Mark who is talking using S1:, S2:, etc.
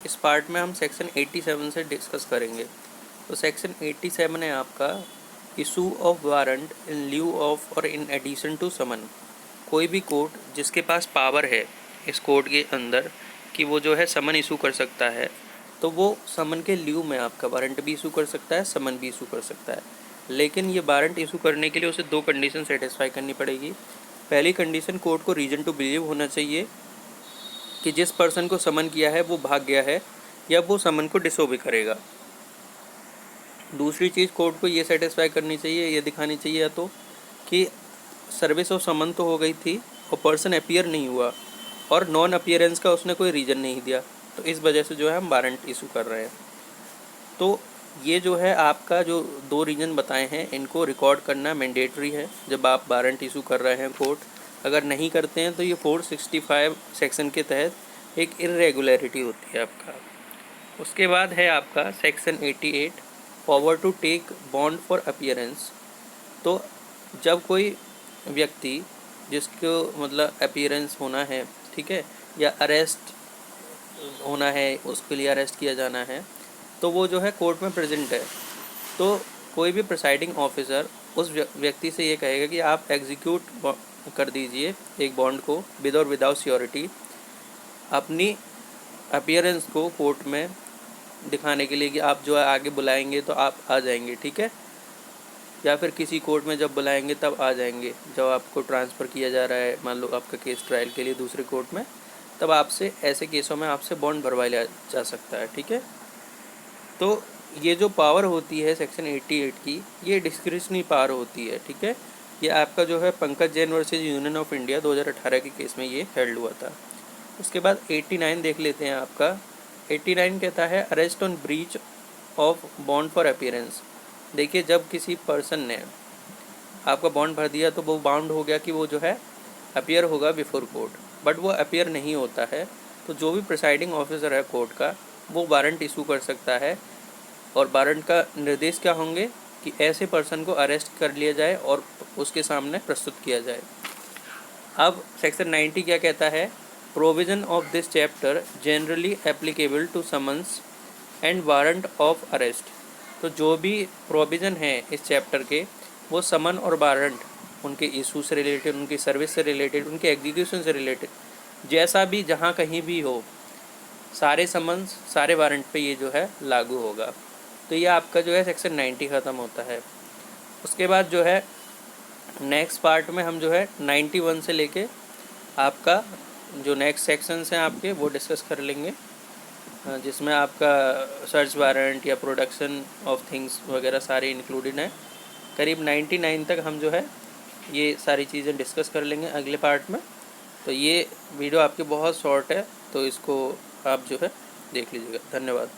S1: इस पार्ट में हम सेक्शन 87 से डिस्कस करेंगे। तो सेक्शन 87 है आपका issue of warrant in lieu of और इन एडिशन टू समन। कोई भी कोर्ट जिसके पास पावर है इस कोर्ट के अंदर कि वो जो है समन इशू कर सकता है, तो वो समन के ल्यू में आपका वारंट भी इशू कर सकता है, समन भी इशू कर सकता है। लेकिन ये वारंट इशू करने के लिए उसे दो कंडीशन सेटिस्फाई करनी पड़ेगी। पहली कंडीशन, कोर्ट को रीजन टू बिलीव होना चाहिए कि जिस पर्सन को समन किया है वो भाग गया है या वो समन को डिसोबे करेगा। दूसरी चीज़, कोर्ट को ये सेटिस्फाई करनी चाहिए, ये दिखानी चाहिए या तो कि सर्विस ऑफ समन तो हो गई थी और पर्सन अपीयर नहीं हुआ और नॉन अपीयरेंस का उसने कोई रीज़न नहीं दिया, तो इस वजह से जो है हम वारंट इशू कर रहे हैं। तो ये जो है आपका जो दो रीज़न बताए हैं इनको रिकॉर्ड करना मैंडेटरी है जब आप वारंट इशू कर रहे हैं कोर्ट। अगर नहीं करते हैं तो ये 465 सेक्शन के तहत एक इरेगुलरिटी होती है आपका। उसके बाद है आपका section 88 power to take bond for appearance. तो जब कोई व्यक्ति जिसको मतलब अपीयरेंस होना है, ठीक है, या अरेस्ट होना है, उसके लिए अरेस्ट किया जाना है, तो वो जो है कोर्ट में प्रेजेंट है, तो कोई भी प्रिसाइडिंग ऑफिसर उस व्यक्ति से ये कहेगा कि आप एग्जीक्यूट कर दीजिए एक बॉन्ड को विद और विदाउट श्योरिटी, अपनी अपीयरेंस को कोर्ट में दिखाने के लिए कि आप जो है आगे बुलाएंगे तो आप आ जाएंगे, ठीक है, या फिर किसी कोर्ट में जब बुलाएंगे तब आ जाएंगे। जब आपको ट्रांसफ़र किया जा रहा है, मान लो आपका केस ट्रायल के लिए दूसरे कोर्ट में, तब आपसे ऐसे केसों में आपसे बॉन्ड भरवा लिया जा सकता है, ठीक है। तो ये जो पावर होती है सेक्शन 88 की, ये डिस्क्रिशनरी पावर होती है, ठीक है। ये आपका जो है Pankaj Jain versus union of India 2018 के केस में ये हेल्ड हुआ था। उसके बाद 89 देख लेते हैं आपका। 89 कहता है arrest on breach of bond for appearance. देखिए, जब किसी पर्सन ने आपका बॉन्ड भर दिया तो वो बाउंड हो गया कि वो जो है अपीयर होगा बिफोर कोर्ट, बट वो अपीयर नहीं होता है, तो जो भी प्रिसाइडिंग ऑफिसर है कोर्ट का वो वारंट इशू कर सकता है। और वारंट का निर्देश क्या होंगे कि ऐसे पर्सन को अरेस्ट कर लिया जाए और उसके सामने प्रस्तुत किया जाए। अब सेक्शन 90 क्या कहता है, provision of this chapter generally applicable to summons and warrant of arrest. तो जो भी प्रोविज़न है इस चैप्टर के, वो समन और वारंट, उनके इशू से रिलेटेड, उनकी सर्विस से रिलेटेड, उनके एग्जीक्यूशन से रिलेटेड, जैसा भी जहाँ कहीं भी हो, सारे समन्स सारे वारंट पे ये जो है लागू होगा। तो ये आपका जो है सेक्शन 90 ख़त्म होता है। उसके बाद जो है नेक्स्ट पार्ट में हम जो है 91 से लेके आपका जो नेक्स्ट सेक्शंस हैं आपके वो डिस्कस कर लेंगे, जिसमें आपका सर्च वारंट या प्रोडक्शन ऑफ थिंग्स वगैरह सारे इंक्लूडेड हैं। करीब 99 तक हम जो है ये सारी चीज़ें डिस्कस कर लेंगे अगले पार्ट में। तो ये वीडियो आपकी बहुत शॉर्ट है, तो इसको आप जो है देख लीजिएगा। धन्यवाद।